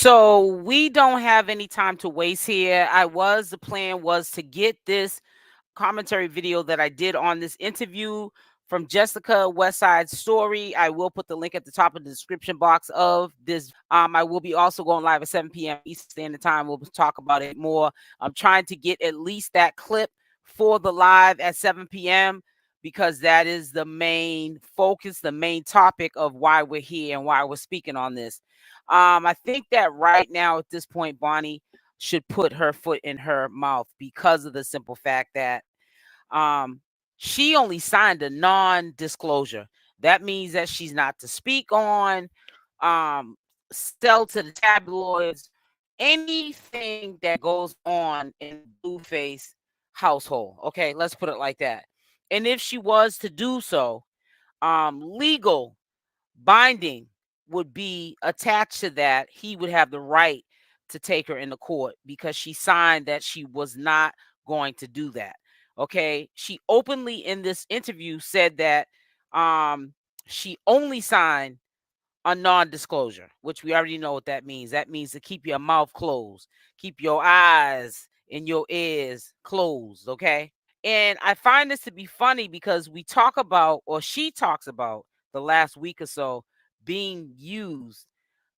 So we don't have any time to waste here. The plan was to get this commentary video that I did on this interview from Jessica Westside's story. I will put the link at the top of the description box of this. I will be also going live at 7 p.m. Eastern Standard Time. We'll talk about it more. I'm trying to get at least that clip for the live at 7 p.m. because that is the main focus, the main topic of why we're here and why we're speaking on this. I think that right now at this point, Bonnie should put her foot in her mouth because of the simple fact that um, she only signed a non-disclosure. That means that she's not to speak on, um, sell to the tabloids, anything that goes on in the Blueface household. Okay, let's put it like that. And if she was to do so, legal binding would be attached to that. He would have the right to take her into court because she signed that she was not going to do that. Okay. She openly in this interview said that she only signed a non-disclosure, which we already know what that means. That means to keep your mouth closed, keep your eyes and your ears closed. Okay. And I find this to be funny because we talk about, or she talks about, the last week or so being used,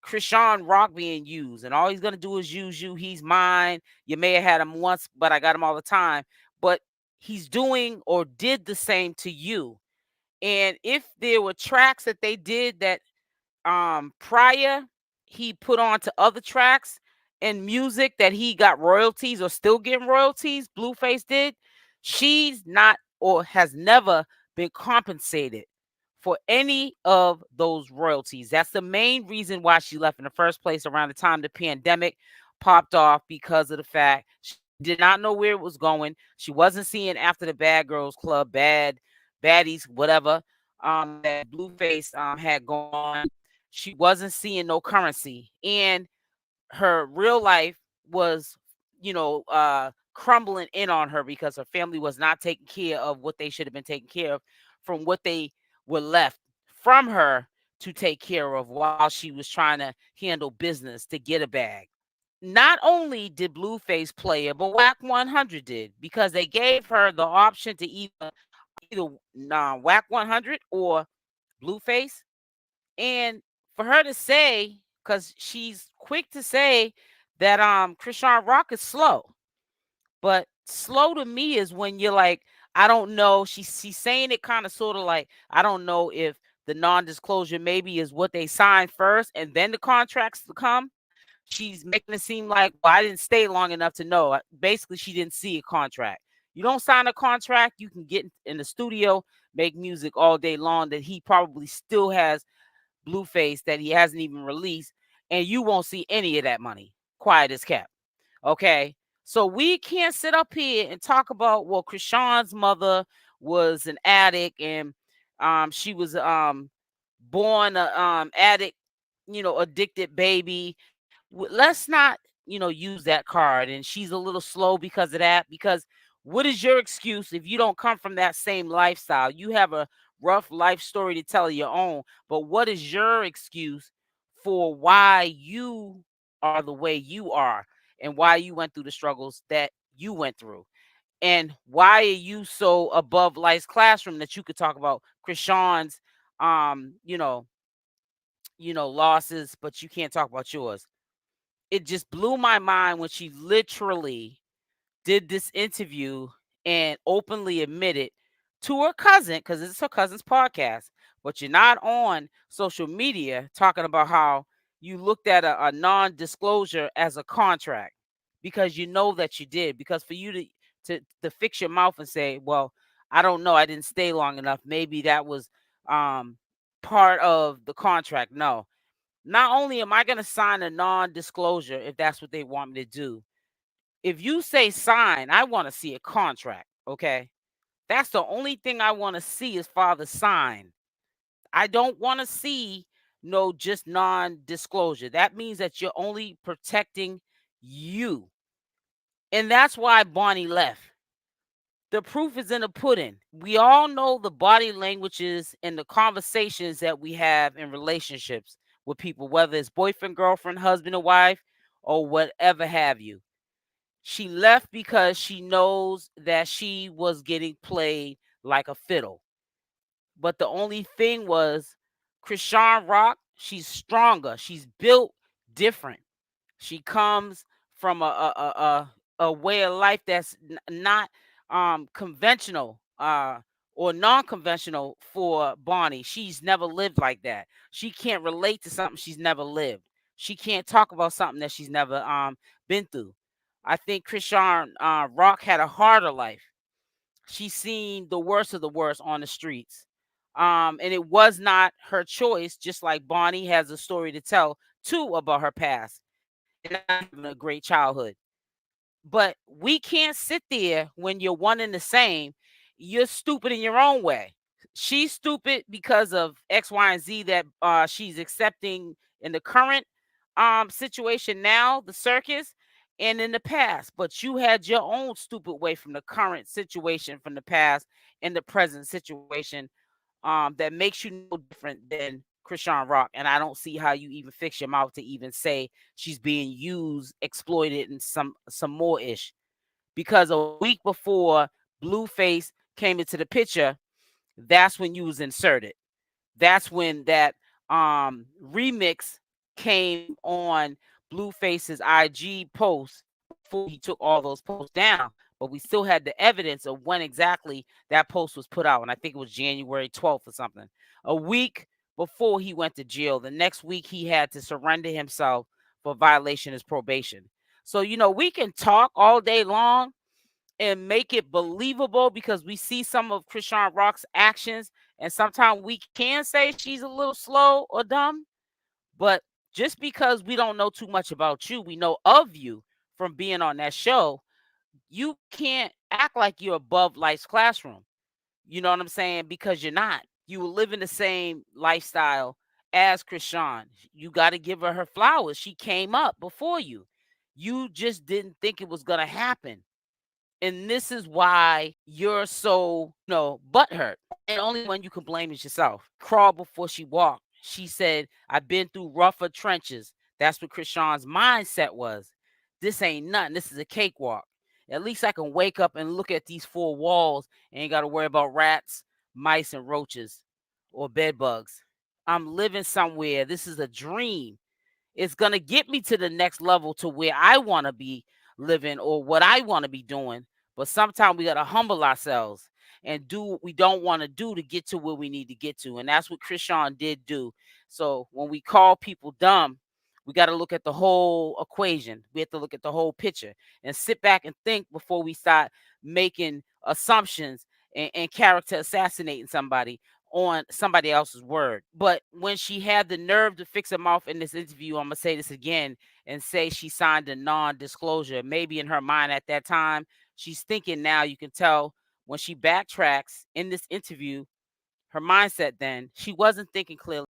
Chrisean Rock being used, and all he's gonna do is use you. He's mine. You may have had him once, but I got him all the time. But he's doing or did the same to you. And if there were tracks that they did that prior he put on to other tracks and music that he got royalties or still getting royalties, Blueface did, she's not or has never been compensated for any of those royalties. That's the main reason why she left in the first place around the time the pandemic popped off, because of the fact she did not know where it was going. She wasn't seeing after the Bad Girls Club, baddies, whatever, that Blueface had going on. She wasn't seeing no currency, and her real life was, crumbling in on her because her family was not taking care of what they should have been taking care of from what they were left from her to take care of while she was trying to handle business to get a bag. Not only did Blueface play it, but Whack 100 did, because they gave her the option to either Whack 100 or Blueface. And for her to say, because she's quick to say that Chrishan Rock is slow. But slow to me is when you're like, I don't know. She's saying it kind of sort of like, I don't know if the non-disclosure maybe is what they signed first and then the contracts to come. She's making it seem like, well, I didn't stay long enough to know. Basically, she didn't see a contract. You don't sign a contract, you can get in the studio, make music all day long that he probably still has Blueface that he hasn't even released, and you won't see any of that money. Quiet as kept. Okay. So we can't sit up here and talk about, well, Krishan's mother was an addict and she was born a addict, addicted baby. Let's not, use that card. And she's a little slow because of that. Because what is your excuse if you don't come from that same lifestyle? You have a rough life story to tell your own, but what is your excuse for why you are the way you are and why you went through the struggles that you went through? And why are you so above life's classroom that you could talk about Krishan's um, you know, losses, but you can't talk about yours? It just blew my mind when she literally did this interview and openly admitted to her cousin, because it's her cousin's podcast, but you're not on social media talking about how you looked at a non-disclosure as a contract, because you know that you did. Because for you to fix your mouth and say, well, I don't know, I didn't stay long enough, maybe that was um part of the contract. No, not only am I going to sign a non-disclosure if that's what they want me to do, if you say sign, I want to see a contract. Okay. That's the only thing I want to see is father sign. I don't want to see no just non-disclosure. That means that you're only protecting you. And that's why Bonnie left. The proof is in the pudding. We all know the body languages and the conversations that we have in relationships with people, whether it's boyfriend, girlfriend, husband, or wife, or whatever have you. She left because she knows that she was getting played like a fiddle. But the only thing was, Chrisean Rock, she's stronger. She's built different. She comes from a way of life that's not conventional or non-conventional for Bonnie. She's never lived like that. She can't relate to something she's never lived. She can't talk about something that she's never been through. I think Chrisean Rock had a harder life. She's seen the worst of the worst on the streets. And it was not her choice, just like Bonnie has a story to tell too about her past and not having a great childhood. But we can't sit there when you're one and the same. You're stupid in your own way. She's stupid because of X, Y, and Z that she's accepting in the current situation now, the circus, and in the past. But you had your own stupid way from the current situation, from the past, and the present situation that makes you no different than Chrisean Rock. And I don't see how you even fix your mouth to even say she's being used, exploited, and some more ish. Because a week before Blueface came into the picture, that's when you was inserted. That's when that remix came on Blueface's IG post before he took all those posts down. But we still had the evidence of when exactly that post was put out. And I think it was January 12th or something. A week before he went to jail. The next week he had to surrender himself for violation of his probation. So, we can talk all day long and make it believable because we see some of Chrisean Rock's actions, and sometimes we can say she's a little slow or dumb. But just because we don't know too much about you, we know of you from being on that show, you can't act like you're above life's classroom. You know what I'm saying? Because you're not. You will live in the same lifestyle as Chrisean. You got to give her flowers. She came up before you. You just didn't think it was going to happen. And this is why you're so, butthurt. And the only one you can blame is yourself. Crawl before she walked. She said, I've been through rougher trenches. That's what Chrisean's mindset was. This ain't nothing. This is a cakewalk. At least I can wake up and look at these four walls and ain't got to worry about rats, mice, and roaches or bed bugs. I'm living somewhere. This is a dream. It's going to get me to the next level to where I want to be living or what I want to be doing. But sometimes we got to humble ourselves and do what we don't want to do to get to where we need to get to. And that's what Chrisean did do. So when we call people dumb, we got to look at the whole equation. We have to look at the whole picture and sit back and think before we start making assumptions and character assassinating somebody on somebody else's word. But when she had the nerve to fix her mouth in this interview, I'm going to say this again and say she signed a non-disclosure. Maybe in her mind at that time, she's thinking now, you can tell when she backtracks in this interview, her mindset then, she wasn't thinking clearly.